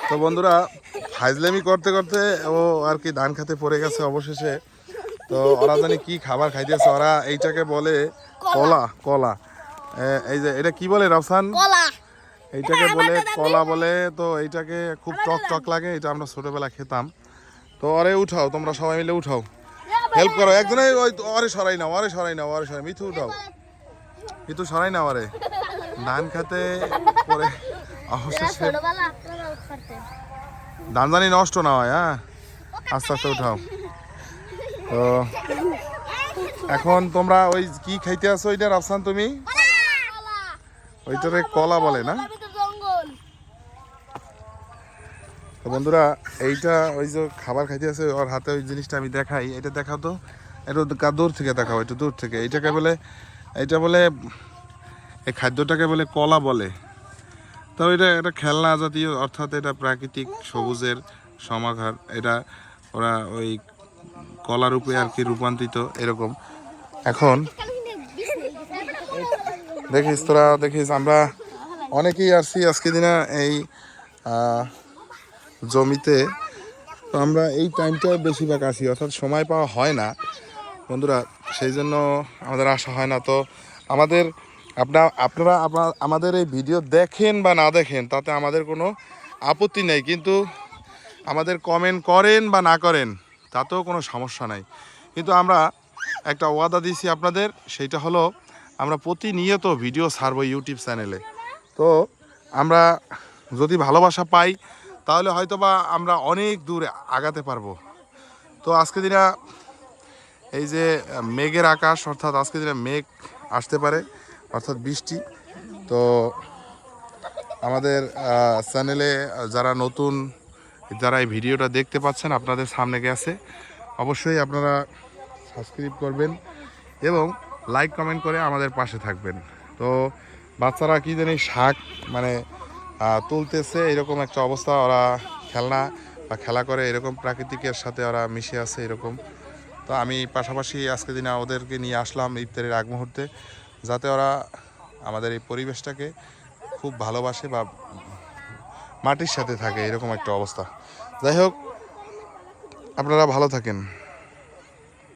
তো বন্ধুরা ফাইজলামি করতে করতে ও আর কি ধান খেতে পড়ে গেছে অবশেষে। তো ওরা জানি কি খাবার খাইতেছে, ওরা এইটাকে বলে কলা। কলা এই যে এটা কি বলে রাফসান? এইটাকে বলে কলা বলে। তো এইটাকে খুব টক টক লাগে, এটা আমরা ছোটবেলা খেতাম। তো আরে উঠাও, তোমরা সবাই মিলে উঠাও, হেল্প করো একজনে। ওই অরে সরাই না, অরে সরাই না, অরে সরাই, মিথু উঠাও, মিথু সরাই না আরে। ধান খেতে পরে অবশেষে ধান জানি নষ্ট না হয়। হ্যাঁ, আস্তে আস্তে উঠাও। তো এখন তোমরা ওই কি খাইতে আছো ওইটা রাফসান? তুমি ওইটারে কলা বলে না? তো বন্ধুরা এইটা ওই যে খাবার খাইতে আছে, ওর হাতে ওই জিনিসটা আমি দেখাই, এটা দেখাও তো, একটু দূর থেকে দেখাও, একটু দূর থেকে। এইটাকে বলে, এইটা বলে, এই খাদ্যটাকে বলে কলা বলে। তো এটা একটা খেলনা জাতীয়, অর্থাৎ এটা প্রাকৃতিক সবুজের সমাহার। এটা ওরা ওই কলা রূপে আর কি রূপান্তরিত এরকম। এখন দেখিস তোরা, দেখিস আমরা অনেকেই আসছি আজকে দিনা এই জমিতে। তো আমরা এই টাইমটা বেশিরভাগ আসি, অর্থাৎ সময় পাওয়া হয় না বন্ধুরা, সেই জন্য আমাদের আসা হয় না। তো আমাদের আপনারা আমাদের এই ভিডিও দেখেন বা না দেখেন তাতে আমাদের কোনো আপত্তি নেই, কিন্তু আমাদের কমেন্ট করেন বা না করেন তাতেও কোনো সমস্যা নাই। কিন্তু আমরা একটা ওয়াদা দিয়েছি আপনাদের, সেইটা হলো আমরা প্রতিনিয়ত ভিডিও ছাড়বো ইউটিউব চ্যানেলে। তো আমরা যদি ভালোবাসা পাই তাহলে হয়তোবা আমরা অনেক দূর আগাতে পারবো। তো আজকে দিনা এই যে মেঘের আকাশ, অর্থাৎ আজকে দিনে মেঘ আসতে পারে, অর্থাৎ বৃষ্টি। তো আমাদের চ্যানেলে যারা নতুন, যারা এই ভিডিওটা দেখতে পাচ্ছেন আপনাদের সামনে গেছে, অবশ্যই আপনারা সাবস্ক্রাইব করবেন এবং লাইক কমেন্ট করে আমাদের পাশে থাকবেন। তো বাচ্চারা কি জানি শাক মানে তুলতেছে, এরকম একটা অবস্থা। ওরা খেলনা বা খেলা করে, এরকম প্রাকৃতিকের সাথে ওরা মিশে আছে এরকম। তো আমি পাশাপাশি আজকে দিনে ওদেরকে নিয়ে আসলাম ইফতারের আগ মুহূর্তে, যাতে ওরা আমাদের এই পরিবেশটাকে খুব ভালোবাসে বা মাটির সাথে থাকে, এরকম একটা অবস্থা। যাই হোক, আপনারা ভালো থাকেন।